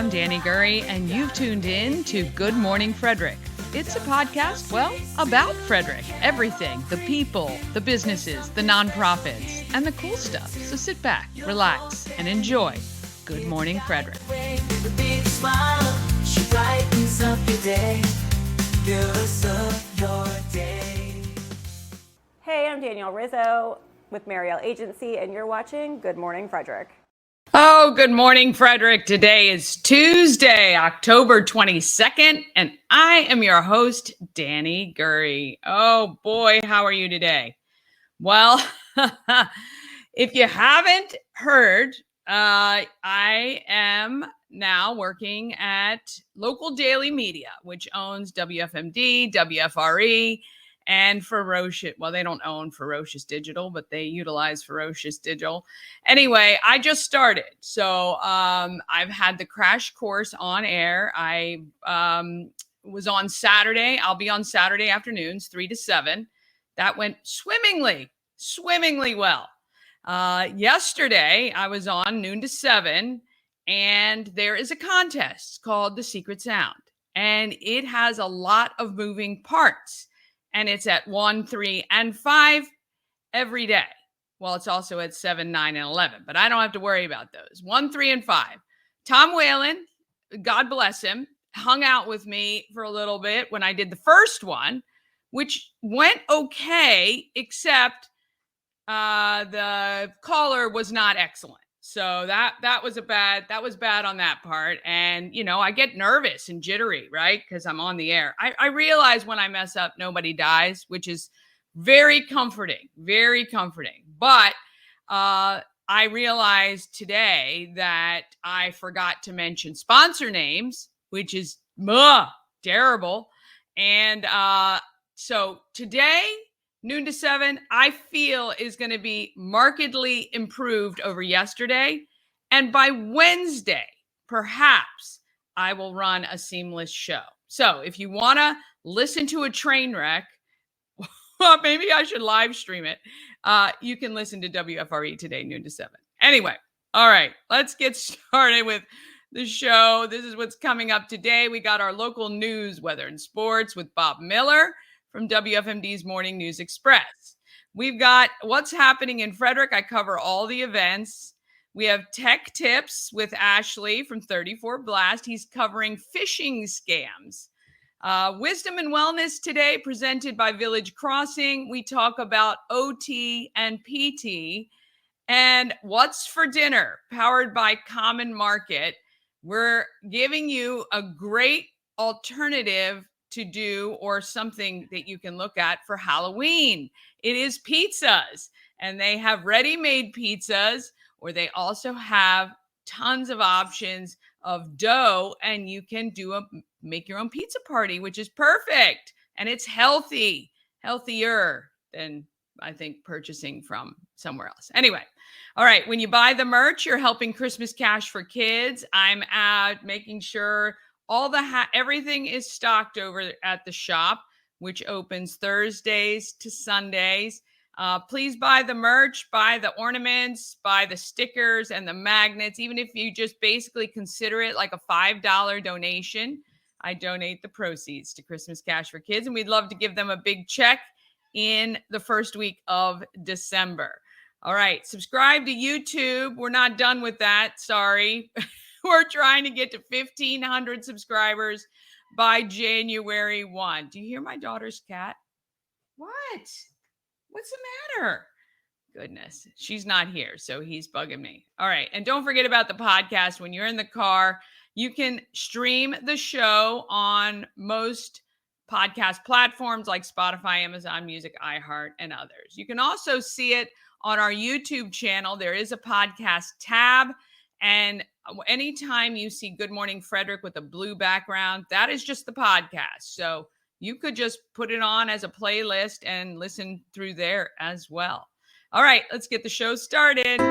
I'm Danny Gurry, and you've tuned in to Good Morning Frederick. It's a podcast, well, about Frederick. Everything, the people, the businesses, the nonprofits, and the cool stuff. So sit back, relax, and enjoy Good Morning Frederick. Hey, I'm Danielle Rizzo with Marielle Agency, and you're watching Good Morning Frederick. Oh, good morning, Frederick. Today is Tuesday, October 22nd, and I am your host, Danny Gurry. Oh, boy, how are you today? Well, if you haven't heard, I am now working at local daily media, which owns WFMD, WFRE, and Ferocious. Well, they don't own Ferocious Digital, but they utilize Ferocious Digital. Anyway, I just started. So I've had the crash course on air. I was on Saturday. I'll be on Saturday afternoons, 3 to 7. That went swimmingly well. Yesterday, I was on noon to 7, and there is a contest called The Secret Sound, and it has a lot of moving parts, and it's at 1, 3, and 5 every day. Well, it's also at 7, 9, and 11, but I don't have to worry about those. 1, 3, and 5. Tom Whalen, God bless him, hung out with me for a little bit when I did the first one, which went okay, except the caller was not excellent. So that was bad on that part. And, you know, I get nervous and jittery, right? Because I'm on the air. I realize when I mess up, nobody dies, which is very comforting. But I realized today that I forgot to mention sponsor names, which is terrible. And so today, noon to 7, I feel is going to be markedly improved over yesterday. And by Wednesday, perhaps I will run a seamless show. So if you want to listen to a train wreck, well, maybe I should live stream it. You can listen to WFRE today, noon to 7. Anyway, all right, let's get started with the show. This is what's coming up today. We got our local news, weather, and sports with Bob Miller from WFMD's Morning News Express. We've got what's happening in Frederick. I cover all the events. We have tech tips with Ashley from 34 Blast. He's covering phishing scams. Wisdom and Wellness today, presented by Village Crossing. We talk about OT and PT. And What's for Dinner, powered by Common Market. We're giving you a great alternative to do, or something that you can look at for Halloween. It is pizzas, and they have ready-made pizzas, or they also have tons of options of dough, and you can make your own pizza party, which is perfect. And it's healthier than, I think, purchasing from somewhere else. Anyway, all right. When you buy the merch, you're helping Christmas Cash for Kids. I'm out making sure all everything is stocked over at the shop, which opens Thursdays to Sundays. Please buy the merch, buy the ornaments, buy the stickers and the magnets. Even if you just basically consider it like a $5 donation, I donate the proceeds to Christmas Cash for Kids, and we'd love to give them a big check in the first week of December. All right, subscribe to YouTube. We're not done with that. Sorry. We're trying to get to 1,500 subscribers by January 1. Do you hear my daughter's cat? What? What's the matter? Goodness, she's not here, so he's bugging me. All right, and don't forget about the podcast. When you're in the car, you can stream the show on most podcast platforms like Spotify, Amazon Music, iHeart, and others. You can also see it on our YouTube channel. There is a podcast tab, and anytime you see Good Morning Frederick with a blue background, that is just the podcast. So you could just put it on as a playlist and listen through there as well. All right, let's get the show started.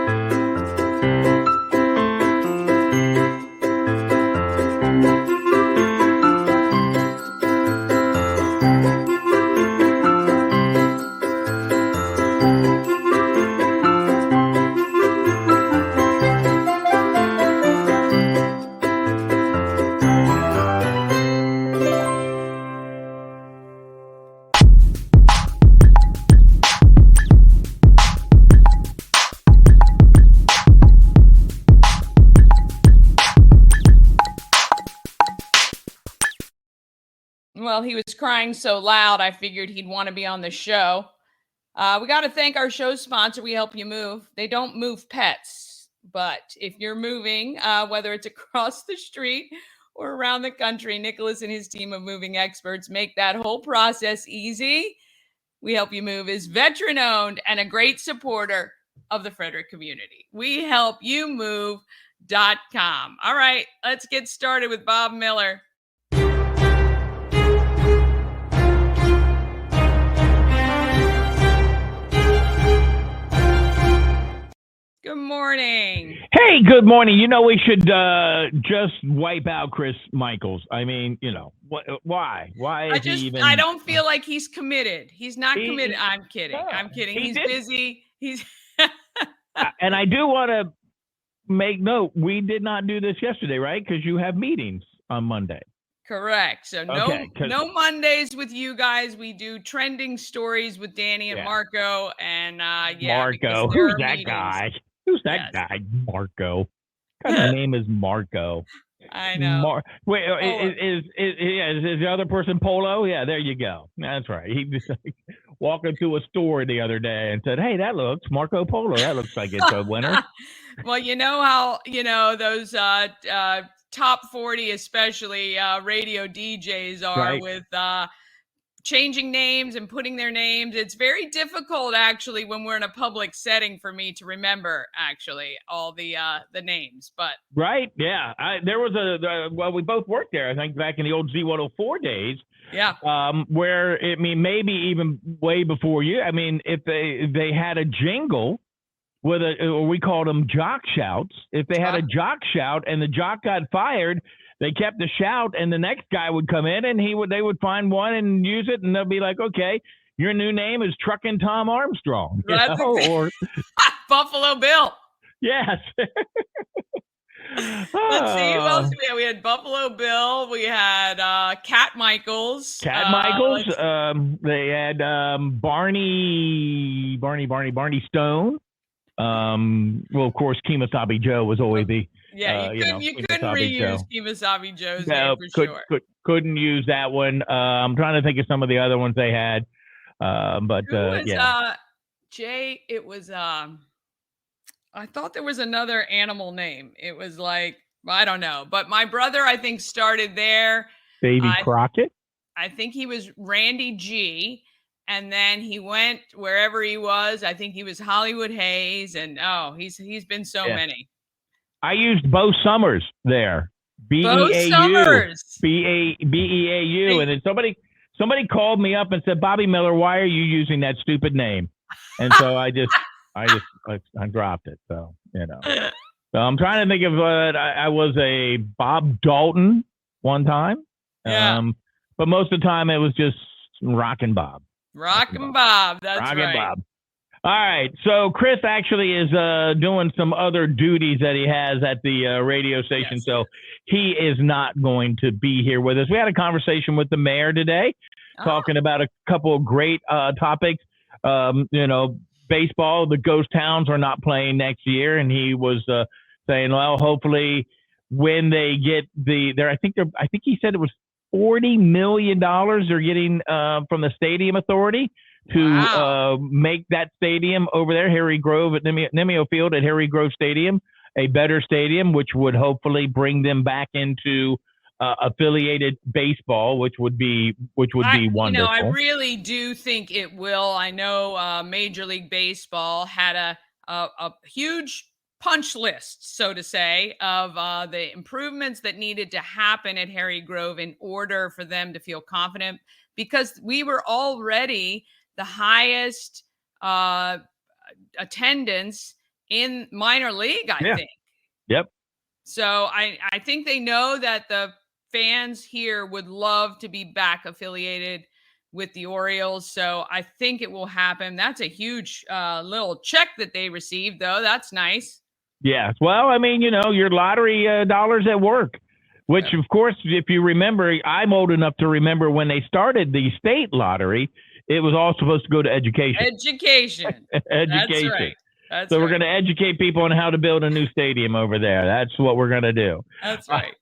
Well, he was crying so loud, I figured he'd want to be on the show. We got to thank our show sponsor, We Help You Move. They don't move pets, but if you're moving, whether it's across the street or around the country, Nicholas and his team of moving experts make that whole process easy. We Help You Move is veteran-owned and a great supporter of the Frederick community. WeHelpYouMove.com. All right, let's get started with Bob Miller. Good morning. Hey, good morning. You know, we should just wipe out Chris Michaels. I mean, you know, why? Why is he even? I don't feel like he's committed. He's not committed. I'm kidding. I'm kidding. He's busy. He's. And I do want to make note, we did not do this yesterday, right? Because you have meetings on Monday. Correct. So no Mondays with you guys. We do trending stories with Danny and Marco. And Marco, who's that guy? Who's that guy? Marco. What kind of name is Marco? I know. Is the other person Polo? Yeah, there you go. That's right. He was like walking to a store the other day and said, "Hey, that looks Marco Polo. That looks like it's a winner." Well, you know how those top 40, especially radio DJs, are with changing names and putting their names. It's very difficult, actually, when we're in a public setting for me to remember actually all the names. But right, yeah, there was we both worked there. I think back in the old Z104 days. Yeah. Where maybe even way before you. I mean, if they had a jingle with we called them jock shouts. If they had a jock shout and the jock got fired, they kept the shout, and the next guy would come in, and they would find one and use it, and they'll be like, "Okay, your new name is Truckin' Tom Armstrong," or Buffalo Bill. Yes. Let's see who else we had. We had Buffalo Bill. We had Cat Michaels. They had Barney Stone. Well, of course, Kemosabe Joe was always the. Yeah, you couldn't reuse Kemosabe Joe's name for sure. Couldn't use that one. I'm trying to think of some of the other ones they had. Jay, it was I thought there was another animal name. It was like, I don't know. But my brother, I think, started there. Davy Crockett? I think he was Randy G. And then he went wherever he was. I think he was Hollywood Hayes. And he's been so many. I used Bo Summers there. B-E-A-U. B-E-A-U. And then somebody called me up and said, "Bobby Miller, why are you using that stupid name?" And so I dropped it. So, So I'm trying to think of I was a Bob Dalton one time. Yeah. But most of the time it was just Rockin' Bob. Rockin' Bob. That's right. Rockin' Bob. All right. So Chris actually is doing some other duties that he has at the radio station. Yes. So he is not going to be here with us. We had a conversation with the mayor today, talking about a couple of great topics. Baseball, the ghost towns are not playing next year. And he was saying, well, hopefully when they get I think he said it was $40 million they're getting from the Stadium Authority to make that stadium over there, Harry Grove at Nimio Field at Harry Grove Stadium, a better stadium, which would hopefully bring them back into affiliated baseball, which would be wonderful. I really do think it will. I know Major League Baseball had a huge punch list, so to say, of the improvements that needed to happen at Harry Grove in order for them to feel confident, because we were already the highest attendance in minor league, I think. Yep. So I think they know that the fans here would love to be back affiliated with the Orioles. So I think it will happen. That's a huge little check that they received, though. That's nice. Yes. Well, I mean, your lottery dollars at work, which, of course, if you remember, I'm old enough to remember when they started the state lottery, it was all supposed to go to education. Education. That's right. We're going to educate people on how to build a new stadium over there. That's what we're going to do. That's right.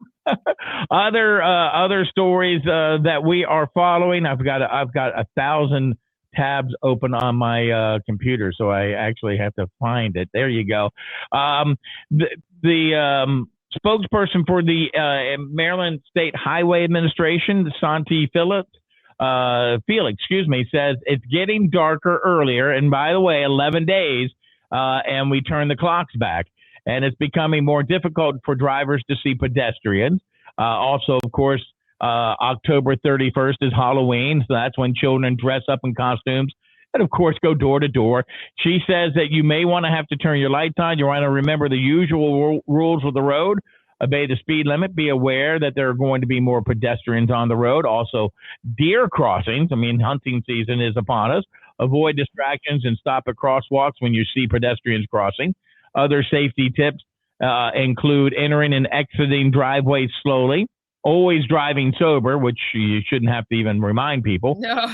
Other stories that we are following. I've got 1,000 tabs open on my computer, so I actually have to find it. There you go. The spokesperson for the Maryland State Highway Administration, Santi Felix, says it's getting darker earlier. And by the way, 11 days, and we turn the clocks back. And it's becoming more difficult for drivers to see pedestrians. Also, of course, October 31st is Halloween, so that's when children dress up in costumes and, of course, go door to door. She says that you may want to have to turn your lights on. You want to remember the usual rules of the road. Obey the speed limit. Be aware that there are going to be more pedestrians on the road. Also, deer crossings. I mean, hunting season is upon us. Avoid distractions and stop at crosswalks when you see pedestrians crossing. Other safety tips include entering and exiting driveways slowly, always driving sober, which you shouldn't have to even remind people. No.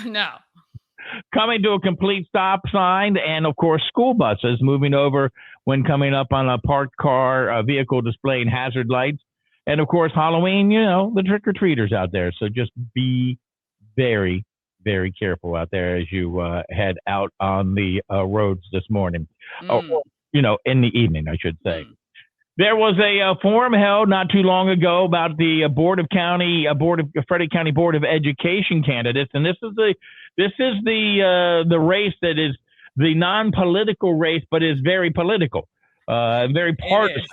Coming to a complete stop sign, and, of course, school buses moving over when coming up on a parked car, vehicle displaying hazard lights. And, of course, Halloween, the trick-or-treaters out there. So just be very, very careful out there as you head out on the roads this morning. Or, in the evening, I should say. There was a forum held not too long ago about the Frederick County Board of Education candidates, and this is the race that is the non-political race, but is very political, very partisan.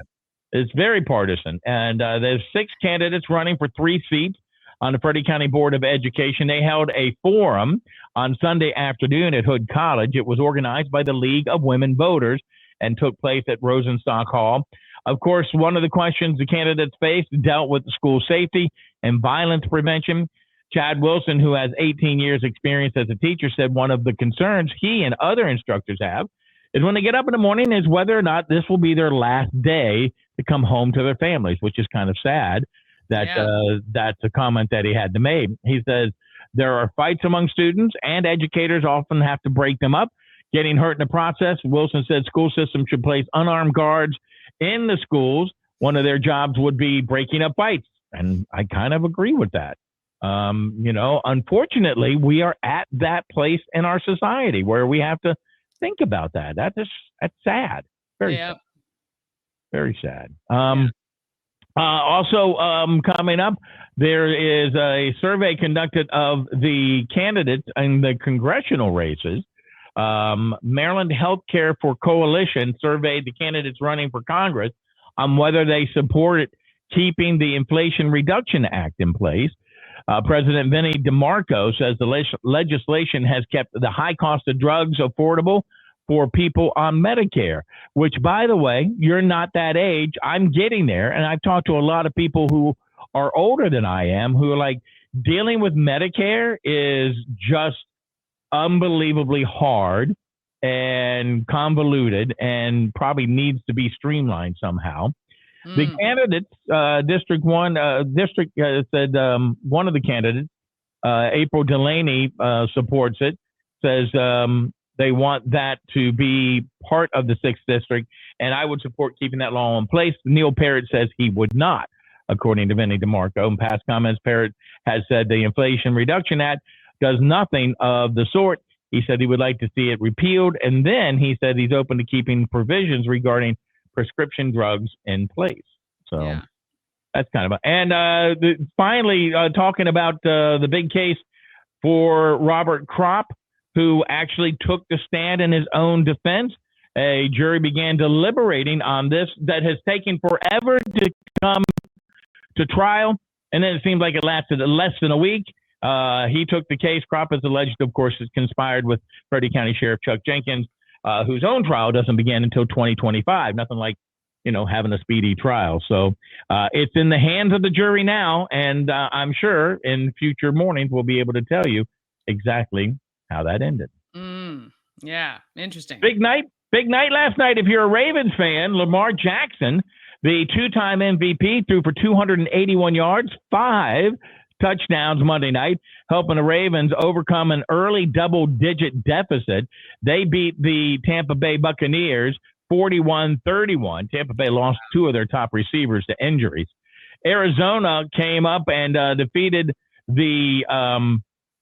It's very partisan, and there's 6 candidates running for 3 seats on the Frederick County Board of Education. They held a forum on Sunday afternoon at Hood College. It was organized by the League of Women Voters and took place at Rosenstock Hall. Of course, one of the questions the candidates faced dealt with school safety and violence prevention. Chad Wilson, who has 18 years experience as a teacher, said one of the concerns he and other instructors have is when they get up in the morning is whether or not this will be their last day to come home to their families, which is kind of sad. That's a comment that he had to make. He says there are fights among students and educators often have to break them up, getting hurt in the process. Wilson said school systems should place unarmed guards in the schools. One of their jobs would be breaking up fights. And I kind of agree with that. Unfortunately, we are at that place in our society where we have to think about that. That's sad. Sad. Very sad. Also, coming up, there is a survey conducted of the candidates in the congressional races. Maryland Healthcare for Coalition surveyed the candidates running for Congress on whether they supported keeping the Inflation Reduction Act in place. President Vinnie DeMarco says the legislation has kept the high cost of drugs affordable for people on Medicare, which, by the way, you're not that age. I'm getting there. And I've talked to a lot of people who are older than I am who are like, dealing with Medicare is just unbelievably hard and convoluted and probably needs to be streamlined somehow. The candidates, District 1, said one of the candidates, April Delaney, supports it, says they want that to be part of the 6th district, and I would support keeping that law in place. Neil Parrott says he would not, according to Vinnie DeMarco. In past comments, Parrott has said the Inflation Reduction Act does nothing of the sort. He said he would like to see it repealed, and then he said he's open to keeping provisions regarding prescription drugs in place. So that's kind of finally talking about the big case for Robert Kropp, who actually took the stand in his own defense. A jury began deliberating on this that has taken forever to come to trial, and then it seemed like it lasted less than a week. He took the case. Kropp is alleged, of course, has conspired with Frederick County Sheriff Chuck Jenkins, whose own trial doesn't begin until 2025. Nothing like, having a speedy trial. So it's in the hands of the jury now, and I'm sure in future mornings we'll be able to tell you exactly how that ended. Yeah, interesting. Big night last night. If you're a Ravens fan, Lamar Jackson, the 2-time MVP, threw for 281 yards, 5 touchdowns Monday night, helping the Ravens overcome an early double-digit deficit. They beat the Tampa Bay Buccaneers 41-31. Tampa Bay lost 2 of their top receivers to injuries. Arizona came up and defeated the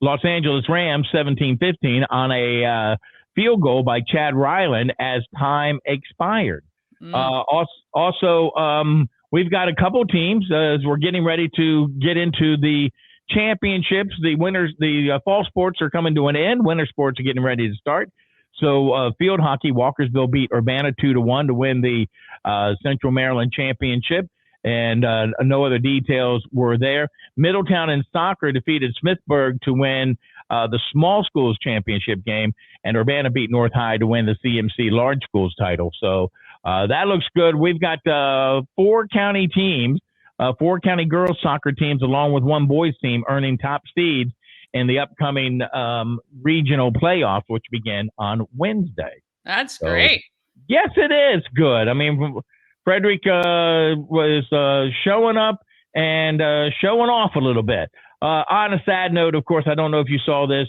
Los Angeles Rams 17-15 on a field goal by Chad Ryland as time expired. Also, we've got a couple teams as we're getting ready to get into the championships. The winners, the fall sports are coming to an end. Winter sports are getting ready to start. So field hockey, Walkersville beat Urbana 2-1 to win the Central Maryland Championship, and no other details were there. Middletown in soccer defeated Smithburg to win the Small Schools Championship game, and Urbana beat North High to win the CMC Large Schools title. So that looks good. We've got 4 county teams, 4 county girls soccer teams, along with 1 boys team earning top seeds in the upcoming regional playoffs, which begin on Wednesday. That's great. Yes, it is good. I mean, Frederick was showing up and showing off a little bit. On a sad note, of course, I don't know if you saw this,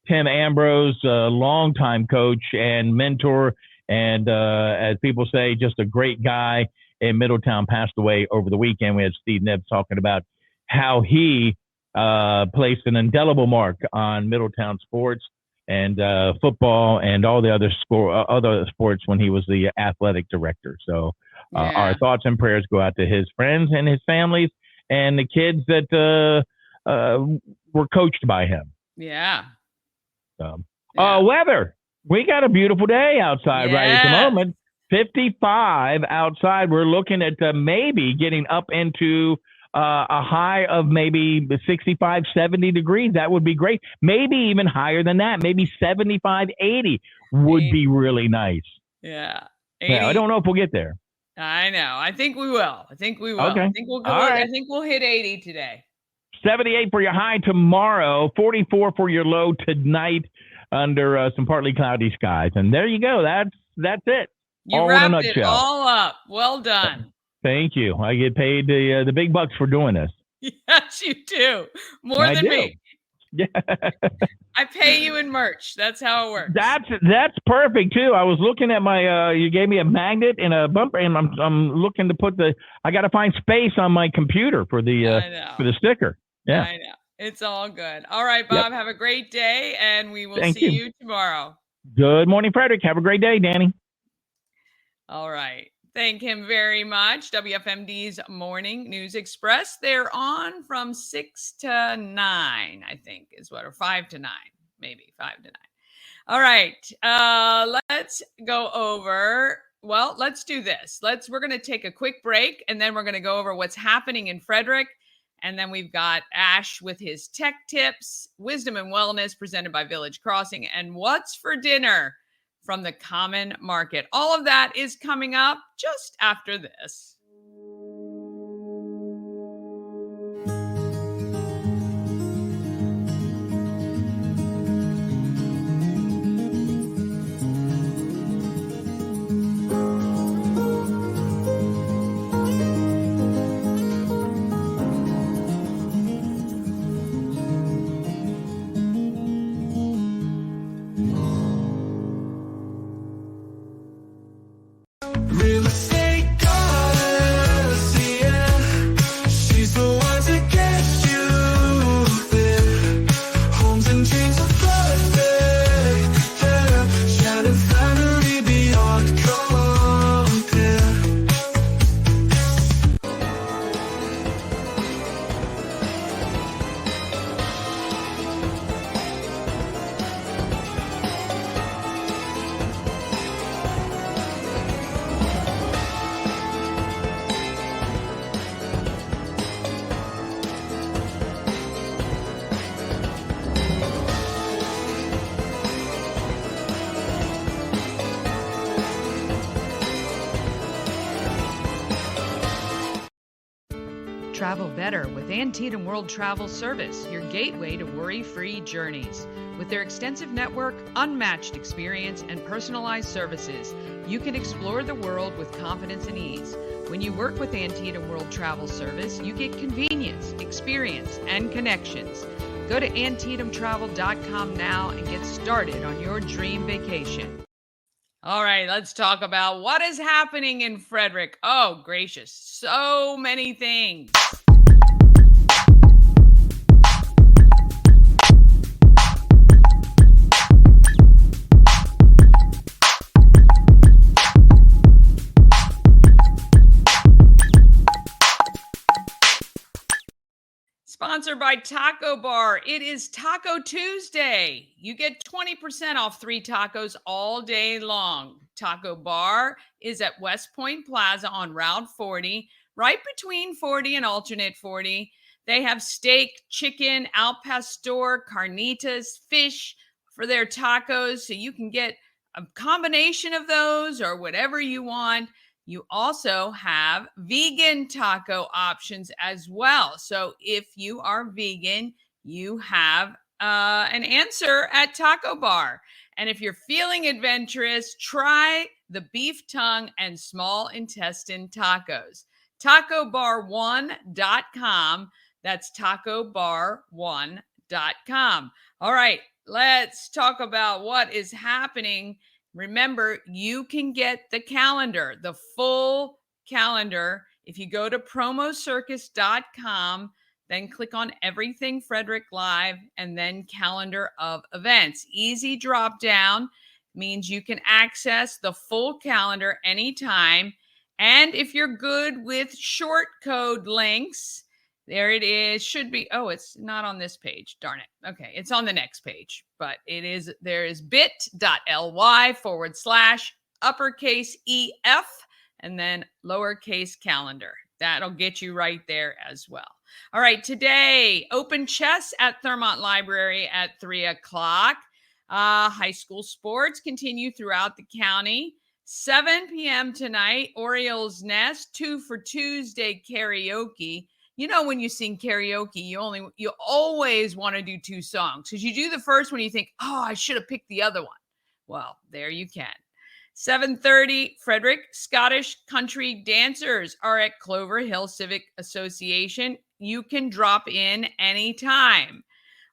Tim Ambrose, longtime coach and mentor, and as people say, just a great guy in Middletown, passed away over the weekend. We had Steve Nibbs talking about how he placed an indelible mark on Middletown sports and football and all the other sports when he was the athletic director. So our thoughts and prayers go out to his friends and his families and the kids that were coached by him. Yeah. Weather. We got a beautiful day outside right at the moment. 55 outside. We're looking at maybe getting up into a high of maybe 65, 70 degrees. That would be great. Maybe even higher than that. Maybe 75, 80 would be really nice. Yeah. 80. I don't know if we'll get there. I know. I think we will. Okay. I think we'll go. Right. I think we'll hit 80 today. 78 for your high tomorrow. 44 for your low tonight under some partly cloudy skies. And there you go. That's it. You wrapped it all up. Well done. Thank you. I get paid the big bucks for doing this. Yes, you do. More than me. Yeah. I pay you in merch. That's how it works. That's perfect too. I was looking at my you gave me a magnet and a bumper, and I'm looking to put I got to find space on my computer for the sticker. Yeah. I know. It's all good. All right, Bob, have a great day, and we will see you tomorrow. Good morning, Frederick. Have a great day, Danny. All right. Thank him very much. WFMD's Morning News Express. They're on from 6 to 9, I think is what, or 5 to 9, maybe 5 to 9. All right. Let's go over. Well, let's do this. We're going to take a quick break, and then we're going to go over what's happening in Frederick. And then we've got Ash with his tech tips, wisdom and wellness presented by Village Crossing, and what's for dinner from the Common Market. All of that is coming up just after this. Real estate goddess, yeah. She's the one to get you there. Homes and dreams are perfect, yeah. Shannon Flannery beyond compare. Travel better with Antietam World Travel Service, your gateway to worry-free journeys. With their extensive network, unmatched experience, and personalized services, you can explore the world with confidence and ease. When you work with Antietam World Travel Service, you get convenience, experience, and connections. Go to AntietamTravel.com now and get started on your dream vacation. All right, let's talk about what is happening in Frederick. Oh, gracious. So many things. Sponsored by Taco Bar. It is Taco Tuesday. You get 20% off 3 tacos all day long. Taco Bar is at West Point Plaza on Route 40, right between 40 and alternate 40. They have steak, chicken, al pastor, carnitas, fish for their tacos. So you can get a combination of those or whatever you want. You also have vegan taco options as well. So if you are vegan, you have an answer at Taco Bar. And if you're feeling adventurous, try the beef tongue and small intestine tacos. TacoBar1.com. That's TacoBar1.com. All right, let's talk about what is happening. Remember, you can get the calendar, the full calendar. If you go to promocircus.com, then click on Everything Frederick Live and then Calendar of Events. Easy drop down means you can access the full calendar anytime. And if you're good with short code links, there it is. Should be. Oh, it's not on this page. Darn it. Okay. It's on the next page, but there is bit.ly/uppercase EF and then lowercase calendar. That'll get you right there as well. All right. Today, open chess at Thurmont Library at 3:00. High school sports continue throughout the county. 7 p.m. tonight, Orioles Nest, 2 for Tuesday karaoke. You know, when you sing karaoke, you always want to do 2 songs because you do the first one, you think, oh, I should have picked the other one. Well, there you can. 7:30, Frederick Scottish Country Dancers are at Clover Hill Civic Association. You can drop in anytime.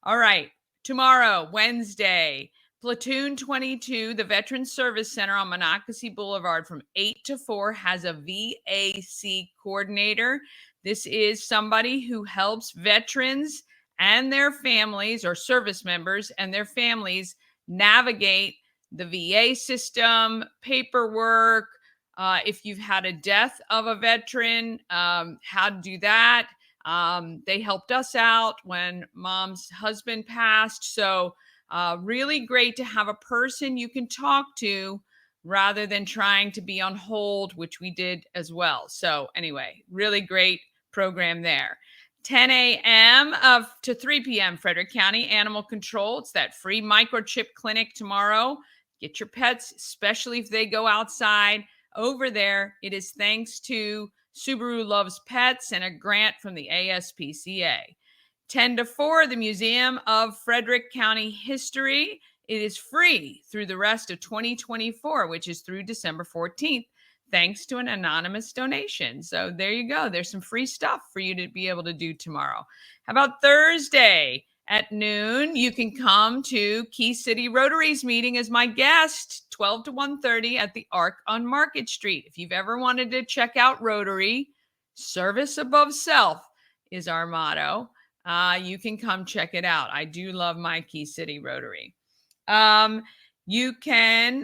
All right, tomorrow, Wednesday, Platoon 22, the Veterans Service Center on Monocacy Boulevard from 8 to 4 has a VAC coordinator. This is somebody who helps veterans and their families or service members and their families navigate the VA system, paperwork, if you've had a death of a veteran, how to do that. They helped us out when mom's husband passed. So really great to have a person you can talk to rather than trying to be on hold, which we did as well. So anyway, really great program there. 10 a.m. to 3 p.m. Frederick County Animal Control. It's that free microchip clinic tomorrow. Get your pets, especially if they go outside, over there. It is thanks to Subaru Loves Pets and a grant from the ASPCA. 10 to 4, the Museum of Frederick County History. It is free through the rest of 2024, which is through December 14th, thanks to an anonymous donation. So there you go. There's some free stuff for you to be able to do tomorrow. How about Thursday at noon? You can come to Key City Rotary's meeting as my guest, 12 to 1:30 at the Arc on Market Street. If you've ever wanted to check out Rotary, service above self is our motto. You can come check it out. I do love my Key City Rotary. You can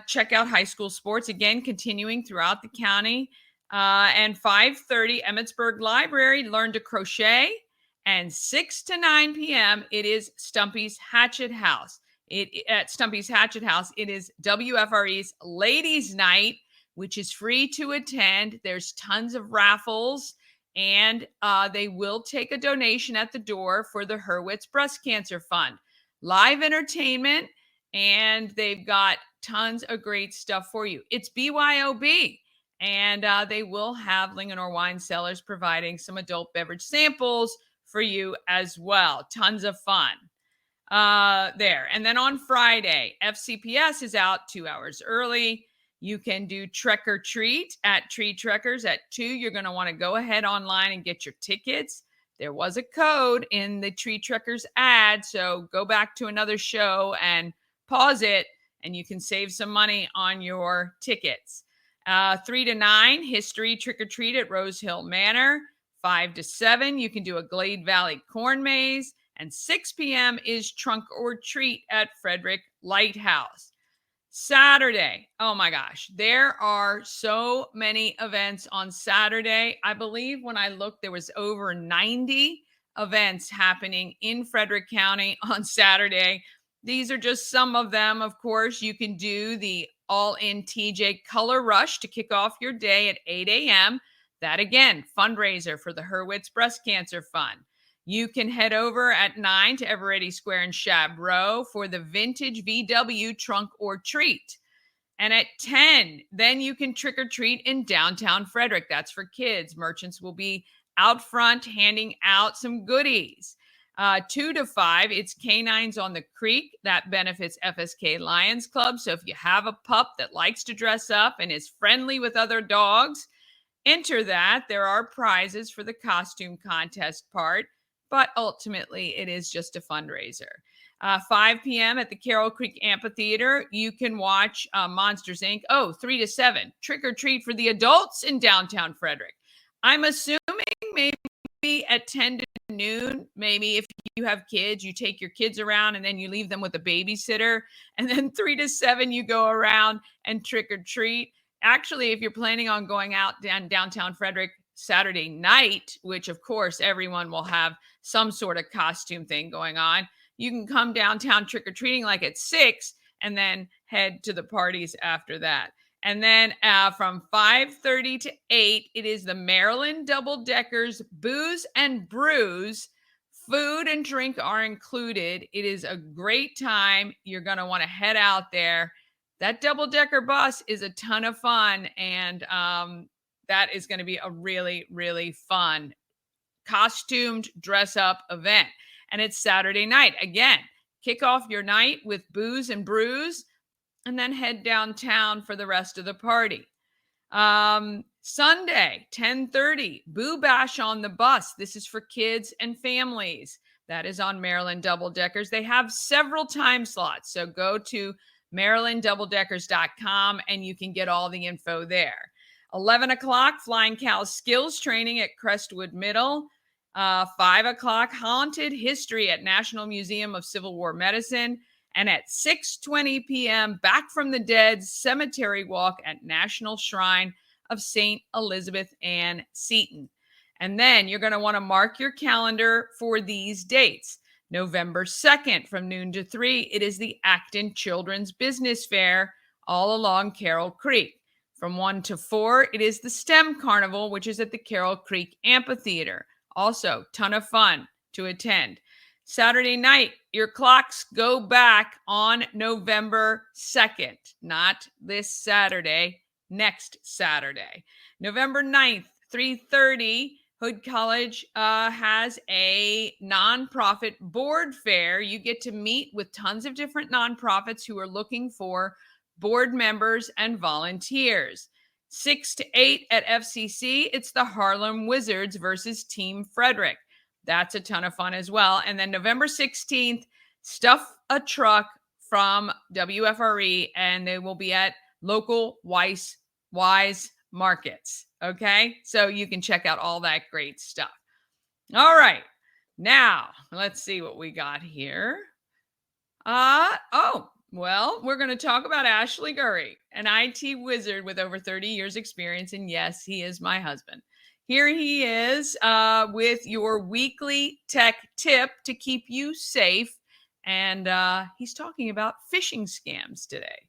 check out high school sports, again, continuing throughout the county. And 5:30, Emmitsburg Library, learn to crochet. And 6 to 9 p.m., it is Stumpy's Hatchet House. At Stumpy's Hatchet House, it is WFRE's Ladies' Night, which is free to attend. There's tons of raffles, and they will take a donation at the door for the Hurwitz Breast Cancer Fund. Live entertainment, and they've got tons of great stuff for you. It's BYOB, and they will have Linganore Wine Cellars providing some adult beverage samples for you as well. Tons of fun there. And then on Friday, FCPS is out 2 hours early. You can do Trek or Treat at Tree Trekkers at 2. You're going to want to go ahead online and get your tickets. There was a code in the Tree Trekkers ad, so go back to another show and pause it and you can save some money on your tickets. 3 to 9, history trick or treat at Rose Hill Manor. 5 to 7, you can do a Glade Valley corn maze. And 6 p.m. is trunk or treat at Frederick Lighthouse. Saturday, oh my gosh, there are so many events on Saturday. I believe when I looked, there was over 90 events happening in Frederick County on Saturday. These are just some of them. Of course, you can do the All-In TJ Color Rush to kick off your day at 8 a.m. That, again, fundraiser for the Hurwitz Breast Cancer Fund. You can head over at 9 to Eveready Square in Chabreau for the Vintage VW Trunk or Treat. And at 10, then you can trick or treat in downtown Frederick. That's for kids. Merchants will be out front handing out some goodies. 2 to 5, it's Canines on the Creek. That benefits FSK Lions Club. So if you have a pup that likes to dress up and is friendly with other dogs, enter that. There are prizes for the costume contest part, but ultimately it is just a fundraiser. 5 p.m. at the Carroll Creek Amphitheater, you can watch Monsters, Inc. 3 to 7, trick or treat for the adults in downtown Frederick. I'm assuming maybe at 10 to noon, maybe if you have kids, you take your kids around and then you leave them with a babysitter. And then 3 to 7, you go around and trick or treat. Actually, if you're planning on going out downtown Frederick Saturday night, which of course everyone will have some sort of costume thing going on, you can come downtown trick-or-treating like at 6 and then head to the parties after that. And then from 5:30 to 8, it is the Maryland Double Deckers Booze and Brews. Food and drink are included. It is a great time. You're going to want to head out there. That double-decker bus is a ton of fun, and that is going to be a really, really fun costumed dress-up event. And it's Saturday night. Again, kick off your night with Booze and Brews, and then head downtown for the rest of the party. Sunday, 10:30, Boo Bash on the Bus. This is for kids and families. That is on Maryland Double Deckers. They have several time slots, so go to MarylandDoubleDeckers.com and you can get all the info there. 11 o'clock, Flying Cow Skills Training at Crestwood Middle. 5 o'clock, Haunted History at National Museum of Civil War Medicine. And at 6:20 p.m., Back from the Dead Cemetery Walk at National Shrine of St. Elizabeth Ann Seton. And then you're going to want to mark your calendar for these dates. November 2nd from noon to 3, it is the Acton Children's Business Fair all along Carroll Creek. From 1 to 4, it is the STEM Carnival, which is at the Carroll Creek Amphitheater. Also, ton of fun to attend. Saturday night, your clocks go back on November 2nd, not this Saturday, next Saturday. November 9th, 3:30, Hood College has a nonprofit board fair. You get to meet with tons of different nonprofits who are looking for board members and volunteers. 6 to 8 at FCC, it's the Harlem Wizards versus Team Frederick. That's a ton of fun as well. And then November 16th, Stuff a Truck from WFRE, and they will be at local Wise markets. Okay, so you can check out all that great stuff. All right, now let's see what we got here. Well, we're going to talk about Ashley Gurry, an IT wizard with over 30 years experience. And yes, he is my husband. Here he is with your weekly tech tip to keep you safe. And he's talking about phishing scams today.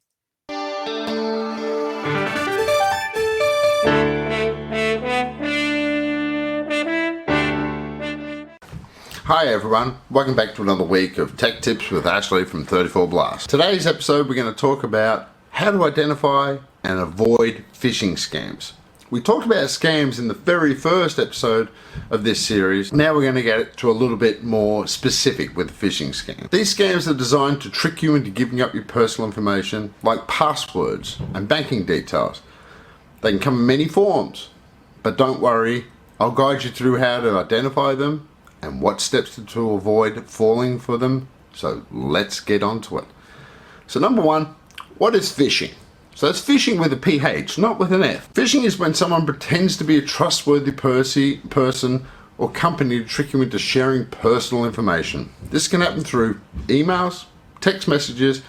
Hi everyone, welcome back to another week of Tech Tips with Ashley from 34 Blast. Today's episode we're going to talk about how to identify and avoid phishing scams. We talked about scams in the very first episode of this series. Now we're going to get to a little bit more specific with phishing scams. These scams are designed to trick you into giving up your personal information like passwords and banking details. They can come in many forms, but don't worry, I'll guide you through how to identify them and what steps to avoid falling for them. So let's get on to it. So number one, What is phishing? So it's phishing with a PH, not with an F. Phishing is when someone pretends to be a trustworthy person or company to trick you into sharing personal information. This can happen through emails, text messages,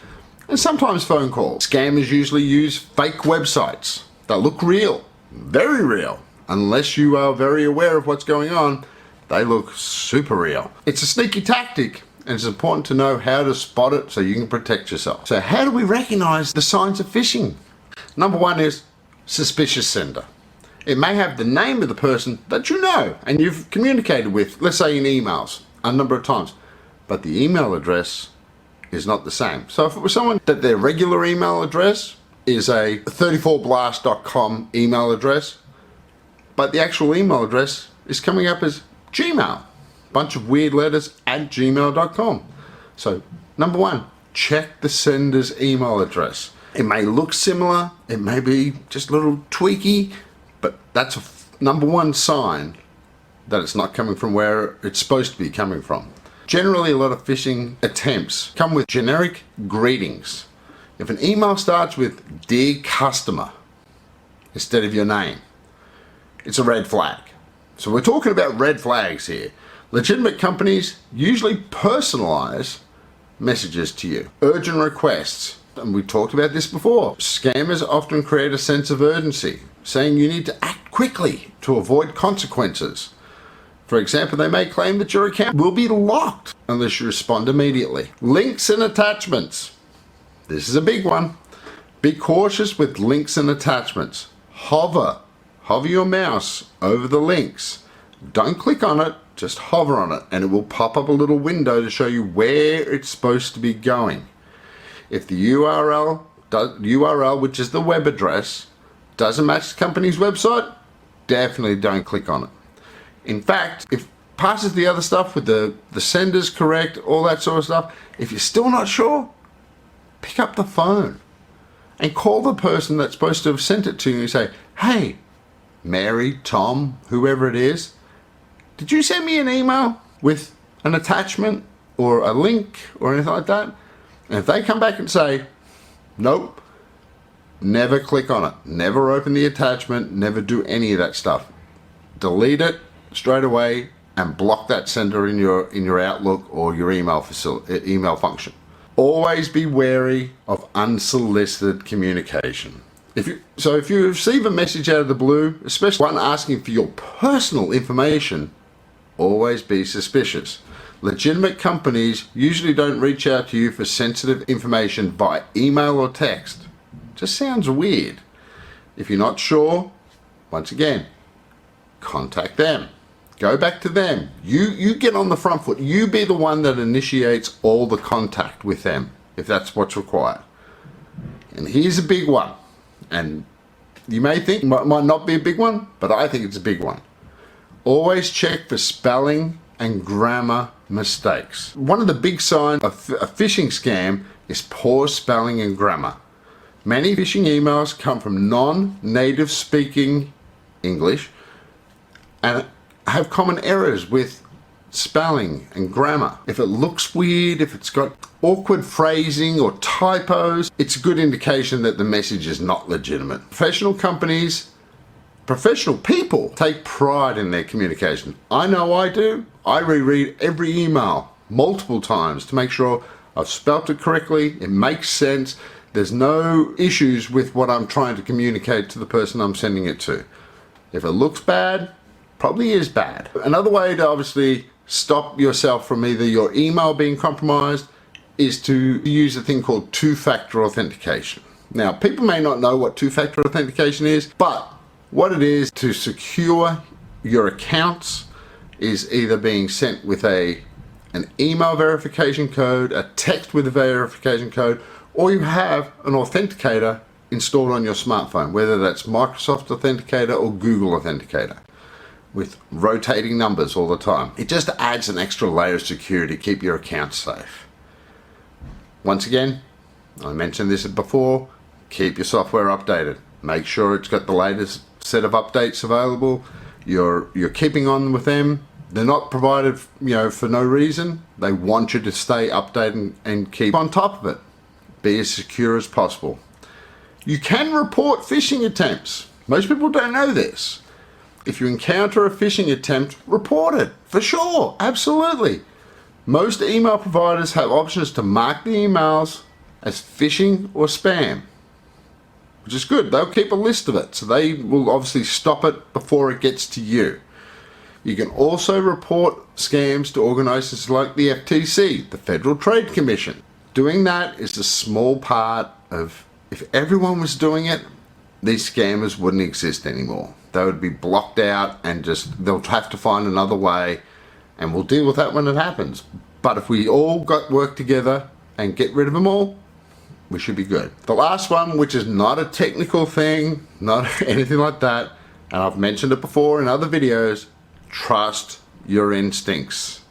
and sometimes phone calls. Scammers usually use fake websites that look real, very real. Unless you are very aware of what's going on, they look super real. It's a sneaky tactic, and it's important to know how to spot it so you can protect yourself. So how do we recognize the signs of phishing? Number one is suspicious sender. It may have the name of the person that you know and you've communicated with, let's say in emails, a number of times, but the email address is not the same. So if it was someone that their regular email address is a 34blast.com email address, but the actual email address is coming up as Gmail, bunch of weird letters at gmail.com. So number one, check the sender's email address. It may look similar, it may be just a little tweaky, but that's a number one sign that it's not coming from where it's supposed to be coming from. Generally, a lot of phishing attempts come with generic greetings. If an email starts with "Dear Customer" instead of your name, it's a red flag. So we're talking about red flags here. Legitimate companies usually personalize messages to you. Urgent requests, and we talked about this before. Scammers often create a sense of urgency, saying you need to act quickly to avoid consequences. For example, they may claim that your account will be locked unless you respond immediately. Links and attachments. This is a big one. Be cautious with links and attachments. Hover your mouse over the links. Don't click on it, just hover on it, and it will pop up a little window to show you where it's supposed to be going. If the URL, which is the web address, doesn't match the company's website, definitely don't click on it. In fact, if it passes the other stuff with the sender's correct, all that sort of stuff, if you're still not sure, pick up the phone and call the person that's supposed to have sent it to you and say, "Hey, Mary, Tom, whoever it is, did you send me an email with an attachment or a link or anything like that?" And if they come back and say, "Nope," never click on it. Never open the attachment. Never do any of that stuff. Delete it straight away and block that sender in your Outlook or your email function. Always be wary of unsolicited communication. If you receive a message out of the blue, especially one asking for your personal information, always be suspicious. Legitimate companies usually don't reach out to you for sensitive information by email or text. Just sounds weird. If you're not sure, once again, contact them. Go back to them. You get on the front foot. You be the one that initiates all the contact with them, if that's what's required. And here's a big one. And you may think it might not be a big one, but I think it's a big one. Always check for spelling and grammar mistakes. One of the big signs of a phishing scam is poor spelling and grammar. Many phishing emails come from non-native speaking English and have common errors with spelling and grammar. If it looks weird, if it's got awkward phrasing or typos, it's a good indication that the message is not legitimate. Professional people take pride in their communication. I know I do. I reread every email multiple times to make sure I've spelt it correctly, it makes sense, there's no issues with what I'm trying to communicate to the person I'm sending it to. If it looks bad, probably is bad. Another way to obviously stop yourself from either your email being compromised is to use a thing called two-factor authentication. Now, people may not know what two-factor authentication is, but what it is to secure your accounts is either being sent with an email verification code, a text with a verification code, or you have an authenticator installed on your smartphone, whether that's Microsoft Authenticator or Google Authenticator, with rotating numbers all the time. It just adds an extra layer of security to keep your account safe. Once again, I mentioned this before, keep your software updated. Make sure it's got the latest set of updates available. You're keeping on with them. They're not provided, for no reason. They want you to stay updated and keep on top of it. Be as secure as possible. You can report phishing attempts. Most people don't know this. If you encounter a phishing attempt, report it, for sure, absolutely. Most email providers have options to mark the emails as phishing or spam, which is good. They'll keep a list of it, so they will obviously stop it before it gets to you. You can also report scams to organizations like the FTC, the Federal Trade Commission. Doing that is a small part of, if everyone was doing it, these scammers wouldn't exist anymore. They would be blocked out and they'll have to find another way, and we'll deal with that when it happens. But if we all work together and get rid of them all, we should be good. The last one, which is not a technical thing, not anything like that, and I've mentioned it before in other videos, trust your instincts.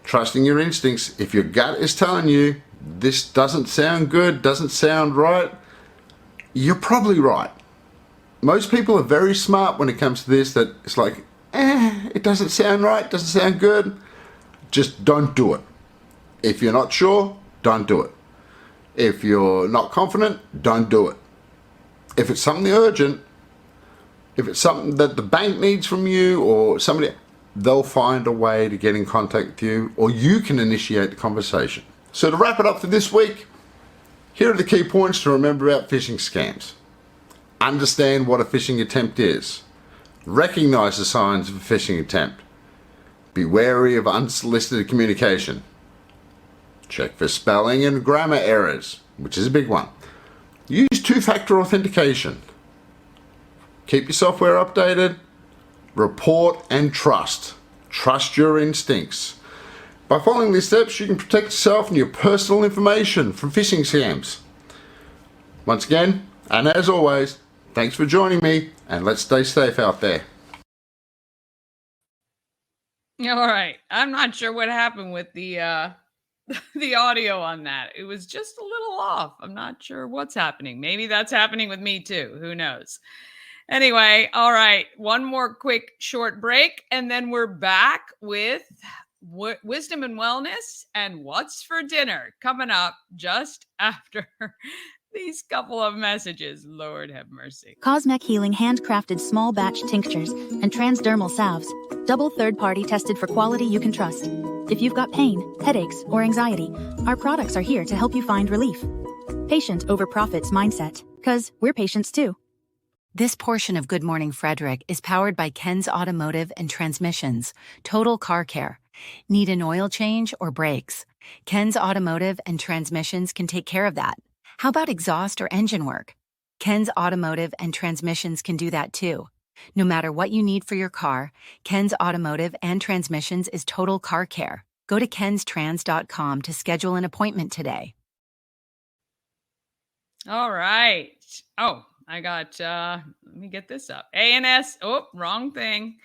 Trusting your instincts. If your gut is telling you this doesn't sound good, doesn't sound right, you're probably right. Most people are very smart when it comes to this, that it's like, it doesn't sound right, doesn't sound good. Just don't do it. If you're not sure, don't do it. If you're not confident, don't do it. If it's something urgent, if it's something that the bank needs from you or somebody, they'll find a way to get in contact with you, or you can initiate the conversation. So to wrap it up for this week, here are the key points to remember about phishing scams. Understand what a phishing attempt is. Recognize the signs of a phishing attempt. Be wary of unsolicited communication. Check for spelling and grammar errors, which is a big one. Use two-factor authentication. Keep your software updated. Report and trust. Trust your instincts. By following these steps, you can protect yourself and your personal information from phishing scams. Once again, and as always, thanks for joining me, and let's stay safe out there. All right. I'm not sure what happened with the the audio on that. It was just a little off. I'm not sure what's happening. Maybe that's happening with me too. Who knows? Anyway, all right. One more quick short break, and then we're back with wisdom and wellness and what's for dinner coming up just after these couple of messages. Lord have mercy. Cosmec Healing handcrafted small batch tinctures and transdermal salves, double third-party tested for quality you can trust. If you've got pain, headaches, or anxiety, our products are here to help you find relief. Patient over profits mindset, 'cause we're patients too. This portion of Good Morning Frederick is powered by Ken's Automotive and Transmissions, Total Car Care. Need an oil change or brakes? Ken's Automotive and Transmissions can take care of that. How about exhaust or engine work? Ken's Automotive and Transmissions can do that too. No matter what you need for your car, Ken's Automotive and Transmissions is Total Car Care. Go to kenstrans.com to schedule an appointment today. All right. Oh, I got, let me get this up. A&S, oh, wrong thing.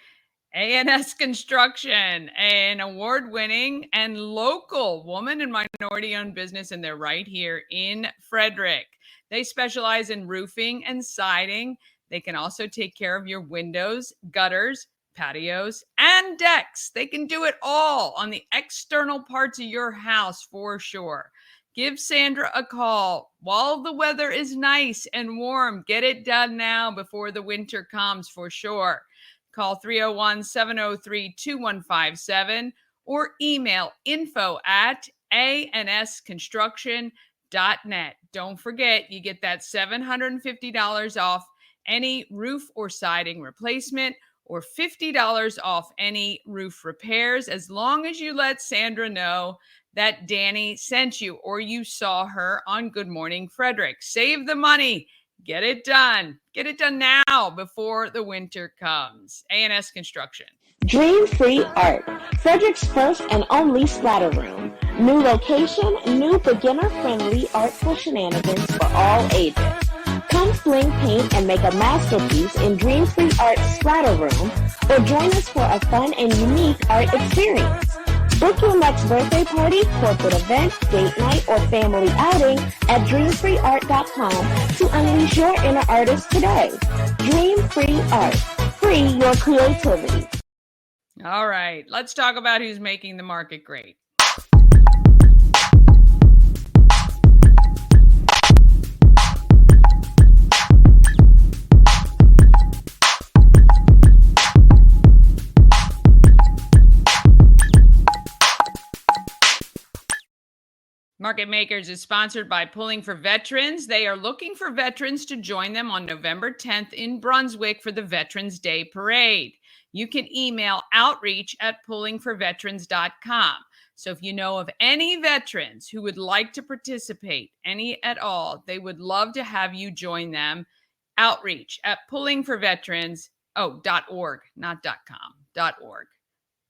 A&S Construction, an award-winning and local woman and minority-owned business, and they're right here in Frederick. They specialize in roofing and siding. They can also take care of your windows, gutters, patios, and decks. They can do it all on the external parts of your house for sure. Give Sandra a call while the weather is nice and warm. Get it done now before the winter comes for sure. Call 301-703-2157 or email info@ansconstruction.net. Don't forget, you get that $750 off any roof or siding replacement or $50 off any roof repairs as long as you let Sandra know that Danny sent you or you saw her on Good Morning Frederick. Save the money. Get it done. Get it done now before the winter comes. A&S Construction. Dream Free Art, Frederick's first and only splatter room. New location, new beginner-friendly artful shenanigans for all ages. Come fling paint and make a masterpiece in Dream Free Art Splatter Room, or join us for a fun and unique art experience. Book your next birthday party, corporate event, date night, or family outing at dreamfreeart.com to unleash your inner artist today. Dream Free Art. Free your creativity. All right, let's talk about who's making the market great. Market Makers is sponsored by Pulling for Veterans. They are looking for veterans to join them on November 10th in Brunswick for the Veterans Day Parade. You can email outreach@pullingforveterans.com. So if you know of any veterans who would like to participate, any at all, they would love to have you join them. Outreach@pullingforveterans. .org, not .com, .org.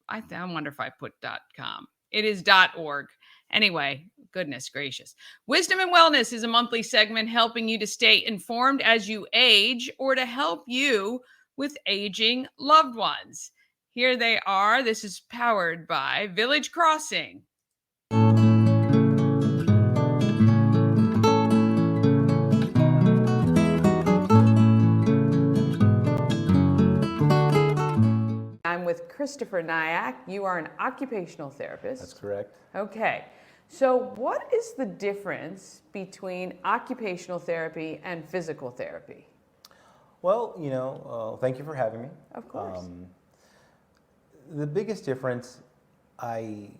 I wonder if I put .com. It is .org. Anyway, goodness gracious. Wisdom and Wellness is a monthly segment helping you to stay informed as you age or to help you with aging loved ones. Here they are. This is powered by Village Crossing. I'm with Christopher Nyack. You are an occupational therapist. That's correct. Okay. So what is the difference between occupational therapy and physical therapy? Well, thank you for having me. Of course. The biggest difference I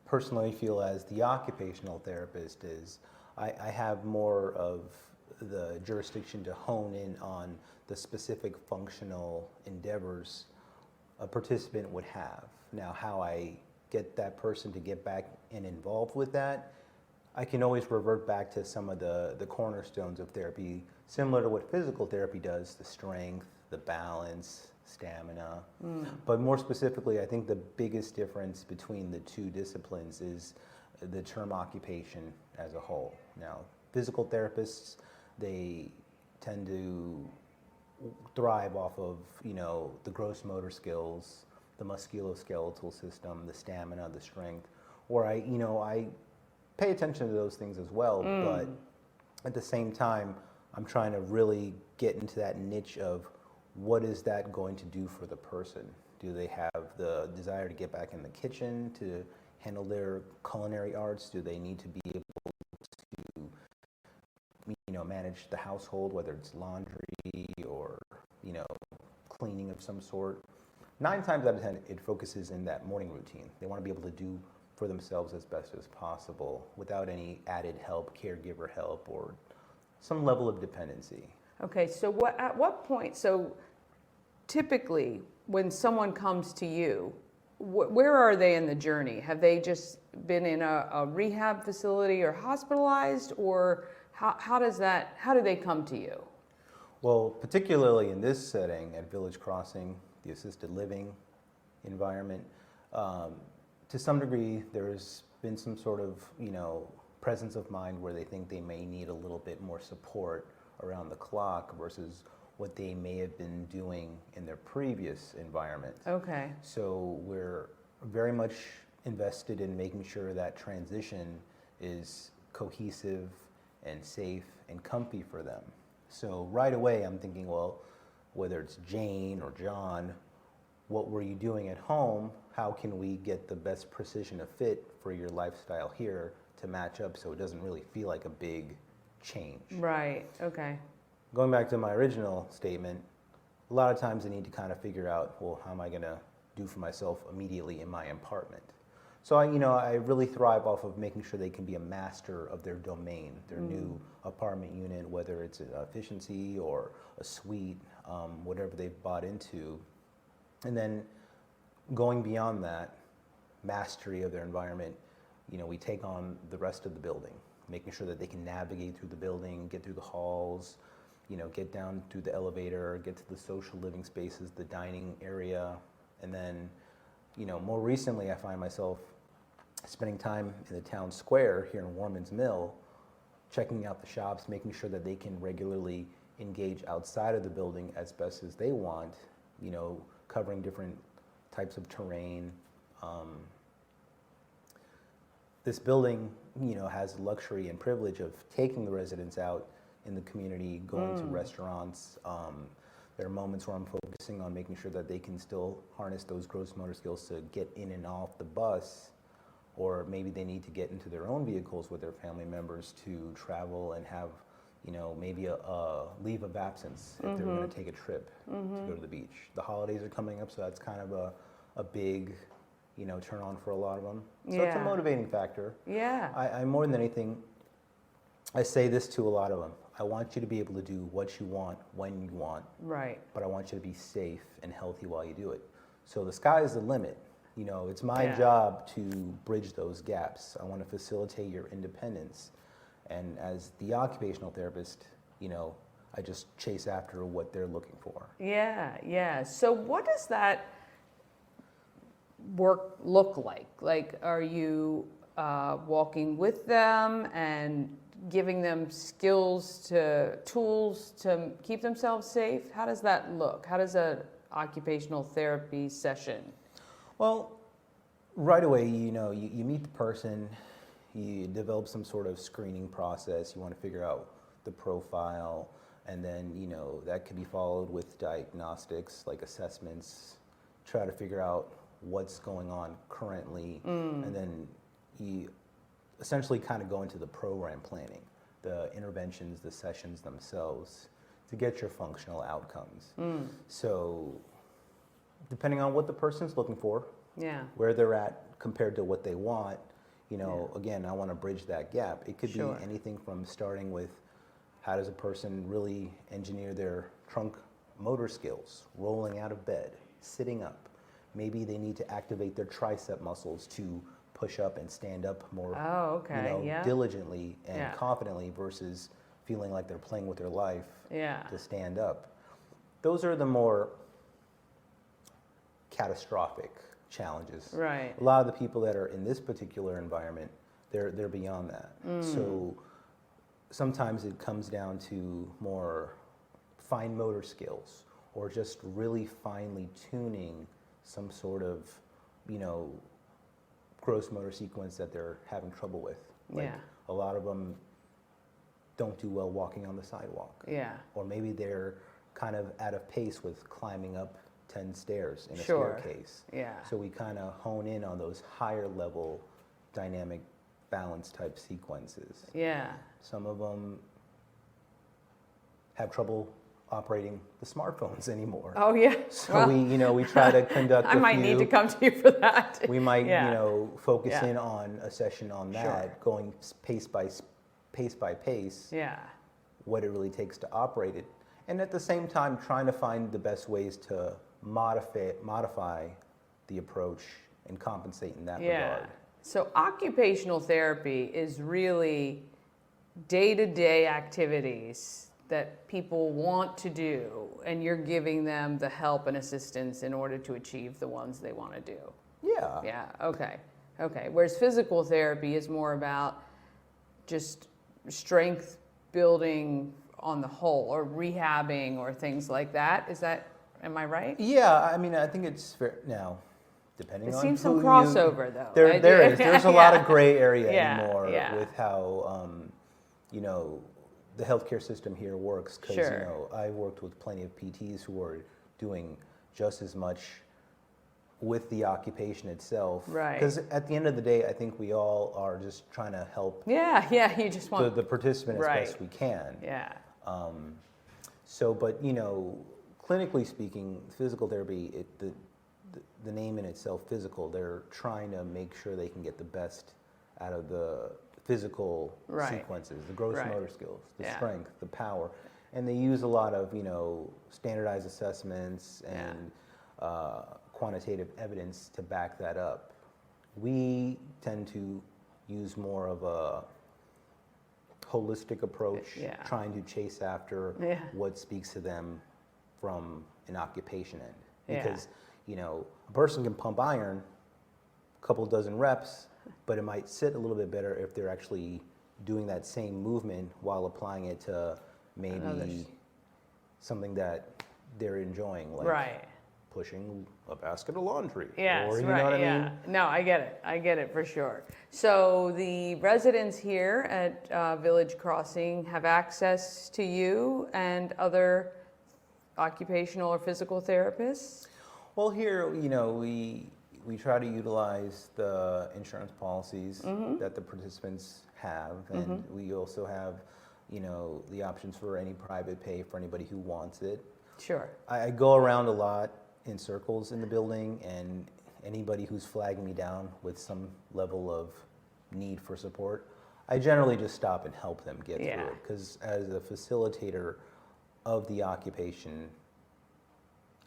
personally feel as the occupational therapist is I have more of the jurisdiction to hone in on the specific functional endeavors a participant would have. Now, how I get that person to get back and involved with that, I can always revert back to some of the cornerstones of therapy, similar to what physical therapy does, the strength, the balance, stamina. But more specifically, I think the biggest difference between the two disciplines is the term occupation as a whole. Now, physical therapists, they tend to thrive off of, the gross motor skills, the musculoskeletal system, the stamina, the strength, or I pay attention to those things as well, but at the same time, I'm trying to really get into that niche of what is that going to do for the person? Do they have the desire to get back in the kitchen to handle their culinary arts? Do they need to be able to, manage the household, whether it's laundry or, cleaning of some sort? 9 times out of 10, it focuses in that morning routine. They want to be able to do for themselves as best as possible without any added help, caregiver help, or some level of dependency. Okay, so at what point, so typically when someone comes to you, where are they in the journey? Have they just been in a rehab facility or hospitalized, or how do they come to you? Well, particularly in this setting at Village Crossing, the assisted living environment, to some degree there's been some sort of, presence of mind where they think they may need a little bit more support around the clock versus what they may have been doing in their previous environment. Okay. So we're very much invested in making sure that transition is cohesive and safe and comfy for them. So right away I'm thinking, well, whether it's Jane or John, what were you doing at home? How can we get the best precision of fit for your lifestyle here to match up so it doesn't really feel like a big change? Right, okay. Going back to my original statement, a lot of times I need to kind of figure out, well, how am I going to do for myself immediately in my apartment? So I really thrive off of making sure they can be a master of their domain, their new apartment unit, whether it's an efficiency or a suite, whatever they've bought into. And then going beyond that, mastery of their environment, we take on the rest of the building, making sure that they can navigate through the building, get through the halls, get down through the elevator, get to the social living spaces, the dining area. And then, more recently I find myself spending time in the town square here in Warman's Mill, checking out the shops, making sure that they can regularly engage outside of the building as best as they want, covering different types of terrain. This building, has the luxury and privilege of taking the residents out in the community, going to restaurants. There are moments where I'm focusing on making sure that they can still harness those gross motor skills to get in and off the bus, or maybe they need to get into their own vehicles with their family members to travel and have, maybe a leave of absence if they're going to take a trip to go to the beach. The holidays are coming up, so that's kind of a big turn on for a lot of them. So it's a motivating factor. Yeah. I more than anything, I say this to a lot of them. I want you to be able to do what you want when you want. Right. But I want you to be safe and healthy while you do it. So the sky is the limit. It's my job to bridge those gaps. I want to facilitate your independence. And as the occupational therapist, I just chase after what they're looking for. Yeah. So what does that work look like? Like, are you walking with them and giving them tools to keep themselves safe? How does that look? How does an occupational therapy session? Well, right away, you meet the person, you develop some sort of screening process. You want to figure out the profile, and then, that can be followed with diagnostics, like assessments, try to figure out what's going on currently, and then you essentially kind of go into the program planning, the interventions, the sessions themselves, to get your functional outcomes. So depending on what the person's looking for, where they're at compared to what they want, again, I want to bridge that gap. It could be anything from starting with how does a person really engineer their trunk motor skills, rolling out of bed, sitting up. Maybe they need to activate their tricep muscles to push up and stand up more diligently and confidently versus feeling like they're playing with their life to stand up. Those are the more catastrophic challenges. Right. A lot of the people that are in this particular environment, they're beyond that. So sometimes it comes down to more fine motor skills or just really finely tuning some sort of, gross motor sequence that they're having trouble with. Like a lot of them don't do well walking on the sidewalk. Or maybe they're kind of out of pace with climbing up 10 stairs in a staircase. So we kind of hone in on those higher level dynamic balance type sequences. Some of them have trouble operating the smartphones anymore. Oh yeah. So we try to conduct I might need to come to you for that. We might focus in on a session on that, going pace by pace. What it really takes to operate it, and at the same time trying to find the best ways to modify the approach and compensate in that regard. So occupational therapy is really day-to-day activities that people want to do, and you're giving them the help and assistance in order to achieve the ones they want to do. Okay. Whereas physical therapy is more about just strength building on the whole, or rehabbing, or things like that. Am I right? I think it's fair. Now, depending on seems some crossover though. There's a lot of gray area anymore with how the healthcare system here works, because I worked with plenty of PTs who are doing just as much with the occupation itself. Because at the end of the day, I think we all are just trying to help. You just want the participant as best we can. But clinically speaking, physical therapy, the name in itself, physical, they're trying to make sure they can get the best out of the physical sequences, the gross motor skills, the strength, the power. And they use a lot of, standardized assessments and quantitative evidence to back that up. We tend to use more of a holistic approach, trying to chase after what speaks to them from an occupation end. Because, a person can pump iron a couple dozen reps, but it might sit a little bit better if they're actually doing that same movement while applying it to maybe something that they're enjoying, like pushing a basket of laundry. Or, you know what I mean? No, I get it for sure. So the residents here at Village Crossing have access to you and other occupational or physical therapists? Well, here, we try to utilize the insurance policies that the participants have, and we also have, the options for any private pay for anybody who wants it. Sure. I go around a lot in circles in the building, and anybody who's flagging me down with some level of need for support, I generally just stop and help them get through it. Because as a facilitator of the occupation,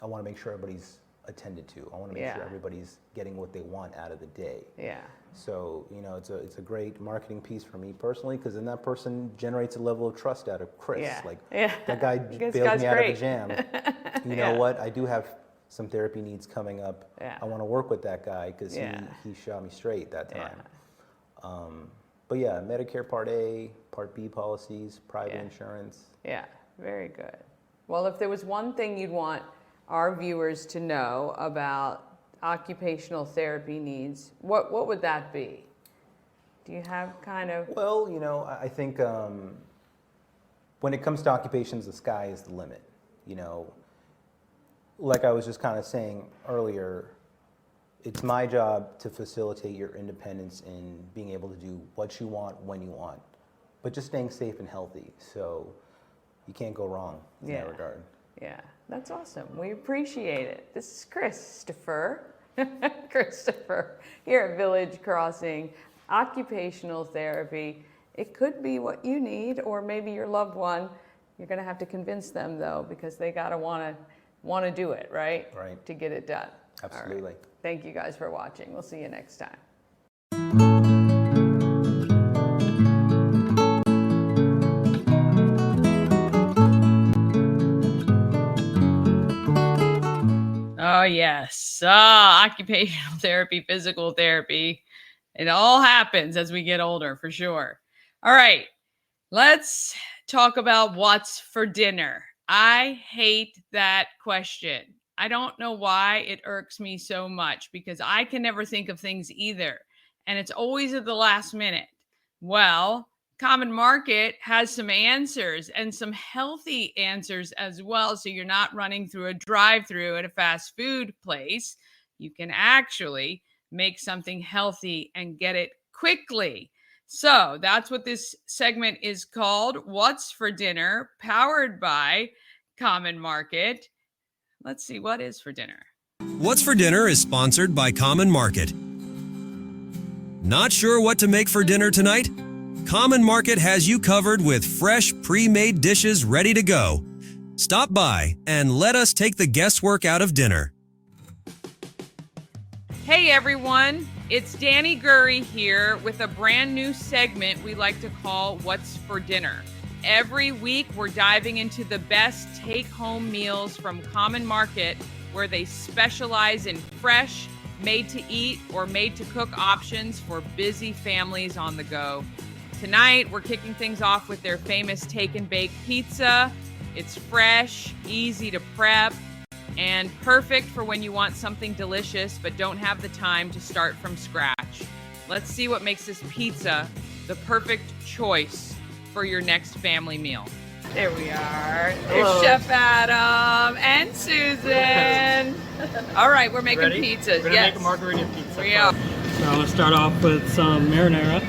I want to make sure everybody's attended to. I want to make sure everybody's getting what they want out of the day. Yeah. So, it's a great marketing piece for me personally, because then that person generates a level of trust out of Chris. That guy bailed me out of a jam. You know what? I do have some therapy needs coming up. I want to work with that guy because he shot me straight that time. But yeah, Medicare Part A, Part B policies, private insurance. Yeah, very good. Well, if there was one thing you'd want our viewers to know about occupational therapy needs, what would that be? Do you have kind of... Well, I think when it comes to occupations, the sky is the limit. Like I was just kind of saying earlier, it's my job to facilitate your independence in being able to do what you want, when you want, but just staying safe and healthy. So you can't go wrong in that regard. Yeah, that's awesome. We appreciate it. This is Christopher here at Village Crossing. Occupational therapy. It could be what you need, or maybe your loved one. You're going to have to convince them, though, because they got to want to do it, right? Right. To get it done. Absolutely. Right. Thank you guys for watching. We'll see you next time. Oh, yes. Occupational therapy, physical therapy. It all happens as we get older, for sure. All right. Let's talk about what's for dinner. I hate that question. I don't know why it irks me so much, because I can never think of things either. And it's always at the last minute. Well, Common Market has some answers, and some healthy answers as well. So you're not running through a drive-through at a fast food place. You can actually make something healthy and get it quickly. So that's what this segment is called, What's for Dinner, powered by Common Market. Let's see, what is for dinner? What's for Dinner is sponsored by Common Market. Not sure what to make for dinner tonight? Common Market has you covered with fresh, pre-made dishes ready to go. Stop by and let us take the guesswork out of dinner. Hey everyone, it's Danny Gurry here with a brand new segment we like to call What's for Dinner. Every week, we're diving into the best take-home meals from Common Market, where they specialize in fresh, made-to-eat, or made-to-cook options for busy families on the go. Tonight, we're kicking things off with their famous take-and-bake pizza. It's fresh, easy to prep, and perfect for when you want something delicious but don't have the time to start from scratch. Let's see what makes this pizza the perfect choice for your next family meal. There we are. There's Chef Adam and Susan. All right, we're making pizzas. We're gonna make a margarita pizza. We are. So I'm gonna start off with some marinara.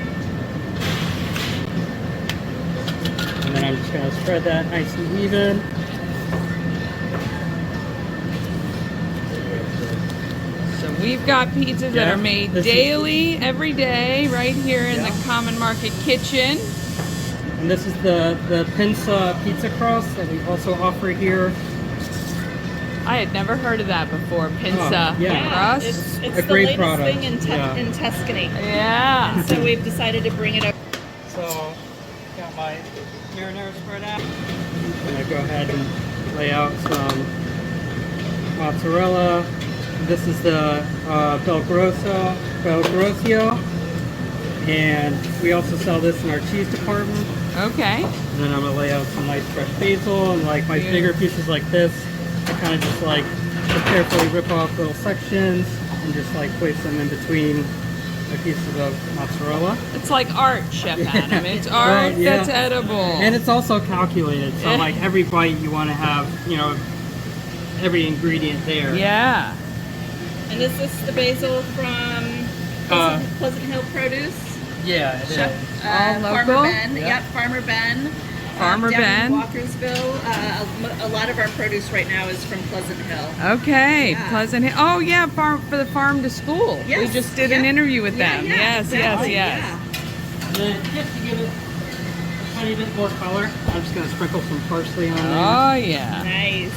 And then I'm just gonna spread that nice and even. So we've got pizzas that are made daily, every day, right here in the Common Market kitchen. And this is the Pinsa pizza crust that we also offer here. I had never heard of that before, Pinsa crust. It's a the great latest product. thing in Tuscany. Yeah. So we've decided to bring it up. So, got my marinara spread out. I'm gonna go ahead and lay out some mozzarella. This is the Belgrosio, and we also sell this in our cheese department. Okay. And then I'm gonna lay out some nice fresh basil, and like my bigger pieces like this, I kind of just like carefully rip off little sections and just like place them in between the pieces of mozzarella. It's like art, Chef Adam. It's art that's edible. And it's also calculated, so like every bite you want to have, every ingredient there. Yeah. And is this the basil from Pleasant Hill Produce? Yeah, it Chef, is. Farmer local? Ben. Yep, Farmer Ben. Farmer down Ben. in Walkersville. A lot of our produce right now is from Pleasant Hill. Okay, Yeah. Pleasant Hill. Oh yeah, for the farm to school. We Yes, just did an yeah. interview with Yeah, them. yeah, Yes, exactly, yes. And then just to give it a tiny bit more color, I'm just going to sprinkle some parsley on there. Oh yeah. Nice.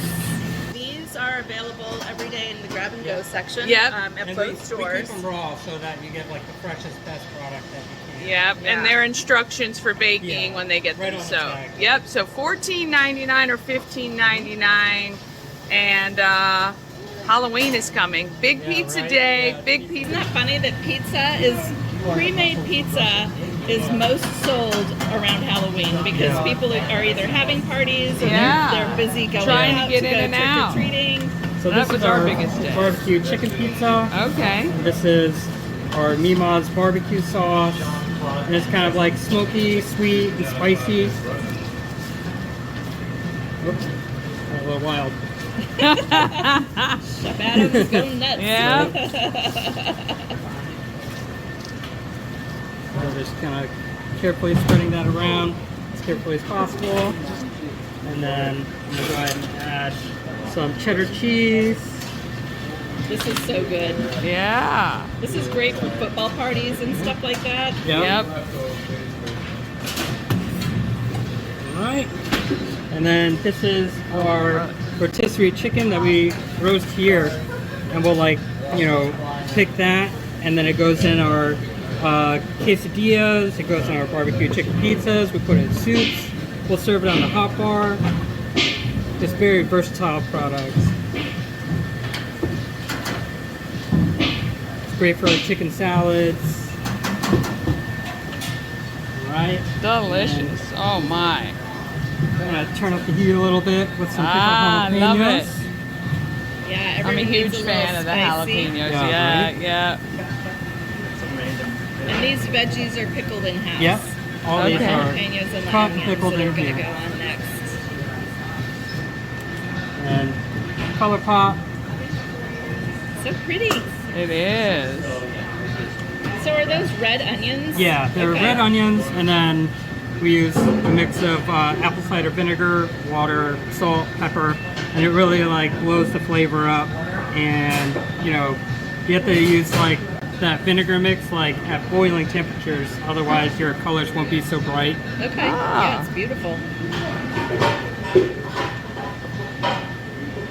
These are available every day in the grab and go section Yep. at And both we stores. keep them raw so that you get like the freshest, best product that you can. Yep, Yeah. and their instructions for baking Yeah, when they get right them. on the So, tag. yep. So $14.99 or $15.99, and Halloween is coming. Big Yeah, pizza right? day. Yeah. Big Isn't pizza. that funny that pre-made pizza is most sold around Halloween because people are either having parties or Yeah. they're busy going Trying to out get to in go and out. trick-or-treating. So That this was is our our biggest day. barbecue chicken pizza. Okay. This is our Mima's barbecue sauce. And it's kind of like smoky, sweet, and spicy. Oops, got a little wild. Chef Adam's going nuts. Yeah. So just kind of carefully spreading that around as carefully as possible. And then I'm going to go ahead and add some cheddar cheese. This is so good. Yeah. This is great for football parties and stuff like that. Yep. Alright. And then this is our rotisserie chicken that we roast here. And we'll pick that, and then it goes in our quesadillas, it goes in our barbecue chicken pizzas, we put it in soups, we'll serve it on the hot bar. Just very versatile products. It's great for chicken salads. Alright. Delicious. Oh my. I'm gonna turn up the heat a little bit with some pickled jalapenos. Love it. Yeah, I'm a everyone huge needs fan of the spicy. jalapenos. Yeah, Yeah, right? yeah. And these veggies are pickled in house. Yep. All these Okay. are Jalapenos and the cut onions pickled that are in going to here. go on next. And color pop. So pretty. It is. So are those red onions? Yeah, they're Okay. red onions, and then we use a mix of apple cider vinegar, water, salt, pepper, and it really blows the flavor up. And you have to use that vinegar mix at boiling temperatures, otherwise your colors won't be so bright. Okay. Ah. Yeah, it's beautiful.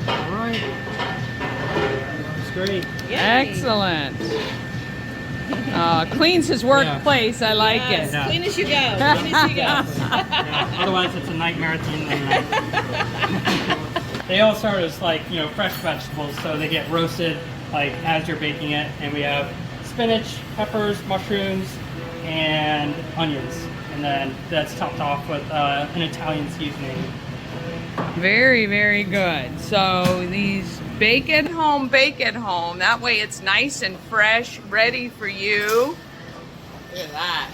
All right, that's great. Yay. Excellent. Cleans his workplace. I like Yes, it. Yeah. clean as you go. Clean as you go. Yeah, otherwise, it's a nightmare at the end of the night. They all start as fresh vegetables, so they get roasted as you're baking it. And we have spinach, peppers, mushrooms, and onions, and then that's topped off with an Italian seasoning. Very, very good. So these bake at home. That way it's nice and fresh, ready for you. Look at that.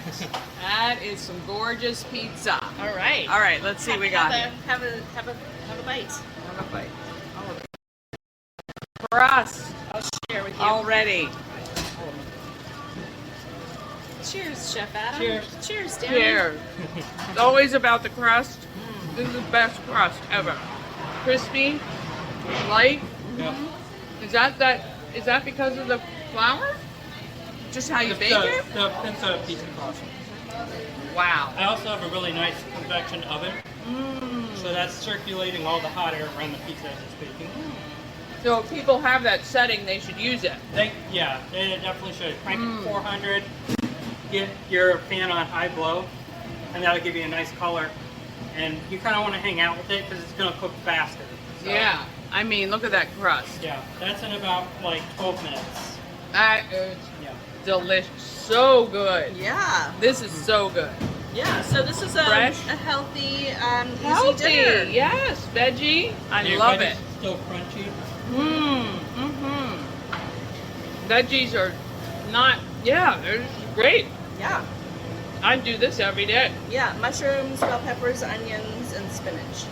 That is some gorgeous pizza. All right. All right, let's see what we got here. Have a bite. Have a bite. Oh. For us I'll share with you. already. Cheers, Chef Adam. Cheers. Cheers, Danny. Cheers. It's always about the crust. This is the best crust ever. Crispy, light. Yeah. Is that because of the flour? Just how you bake it? The pizza pizza crust. Wow. I also have a really nice convection oven, so that's circulating all the hot air around the pizza as it's baking. So if people have that setting, they should use it. They definitely should. Crank it to 400, get your pan on high blow, and that'll give you a nice color. And you kind of want to hang out with it because it's going to cook faster. So, Yeah. I mean, look at that crust. Yeah, that's in about 12 minutes. That is Yeah. delicious. So good. Yeah. This is so good. Yeah. So this is a Fresh. healthy, easy Healthy. dinner. Yes. Veggie. I Your love veggies it. Still crunchy. Veggies are not, they're great. Yeah. I do this every day. Yeah. Mushrooms, bell peppers, onions, and spinach,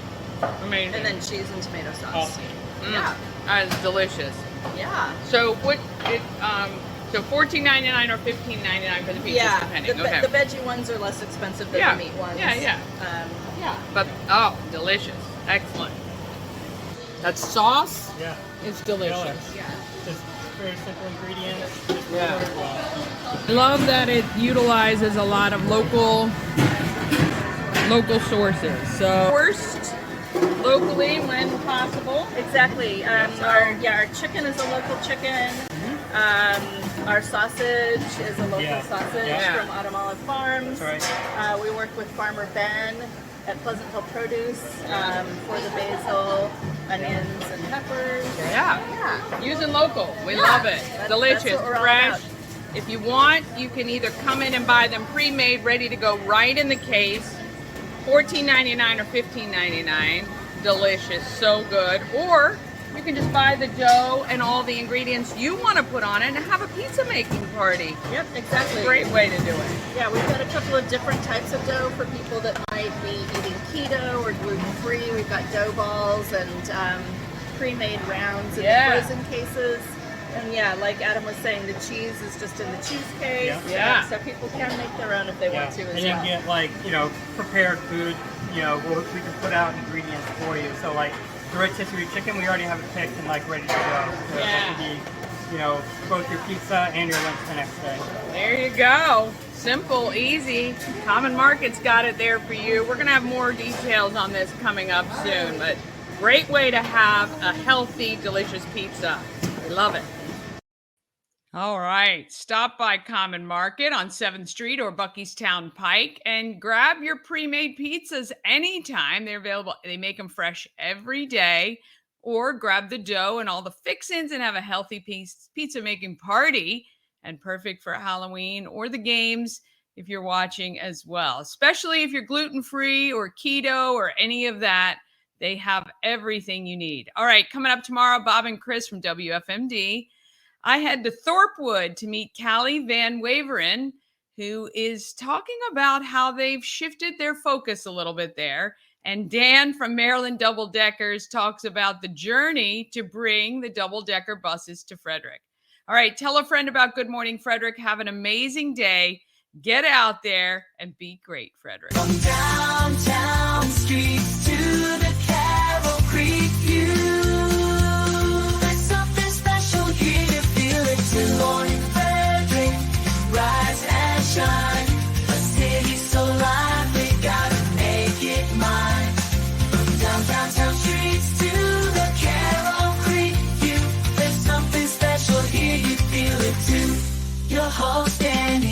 Amazing. and then cheese and tomato sauce. Awesome. Yeah. That is delicious. Yeah. So so $14.99 or $15.99 for the pizzas, Yeah. depending. The Okay. veggie ones are less expensive than Yeah. the meat ones. Yeah, yeah. Yeah. But, oh, delicious. Excellent. That sauce Yeah. is delicious. Yeah. Just very simple ingredients. Just Yeah. order it well. I love that it utilizes a lot of local sources. So sourced locally when possible. Exactly. Our chicken is a local chicken. Our sausage is a local sausage from Autumn Farms. That's right. We work with Farmer Ben at Pleasant Hill Produce for the basil, onions, and peppers. Yeah. Using local. We love it. Delicious, that's what we're all fresh. about. If you want, you can either come in and buy them pre-made, ready to go right in the case. $14.99 or $15.99. Delicious, so good. Or you can just buy the dough and all the ingredients you want to put on it and have a pizza making party. Yep, exactly. Great way to do it. Yeah, we've got a couple of different types of dough for people that might be eating keto or gluten-free. We've got dough balls and pre-made rounds in the frozen cases. And yeah, like Adam was saying, the cheese is just in the cheese case. Yeah. So people can make their own if they want to as and well. you get like, prepared food, we can put out ingredients for you. So like the rotisserie chicken, we already have it picked and like ready to go. So that could be, both your pizza and your lunch the next day. There you go. Simple, easy. Common Market's got it there for you. We're going to have more details on this coming up soon, but great way to have a healthy, delicious pizza. We love it. All right. Stop by Common Market on 7th Street or Buckystown Pike and grab your pre-made pizzas anytime. They're available. They make them fresh every day. Or grab the dough and all the fixins and have a healthy pizza making party. And perfect for Halloween or the games if you're watching as well. Especially if you're gluten-free or keto or any of that. They have everything you need. All right. Coming up tomorrow, Bob and Chris from WFMD. I head to Thorpewood to meet Callie Van Waveren, who is talking about how they've shifted their focus a little bit there. And Dan from Maryland Double Deckers talks about the journey to bring the double-decker buses to Frederick. All right, tell a friend about Good Morning Frederick. Have an amazing day. Get out there and be great, Frederick. From downtown streets to the Carroll Creek view. There's something special here, you feel it. Good Morning Frederick, rise and shine. A city so lively, gotta make it mine. From downtown streets to the Carroll Creek view. There's something special here, you feel it too. Your host, Danny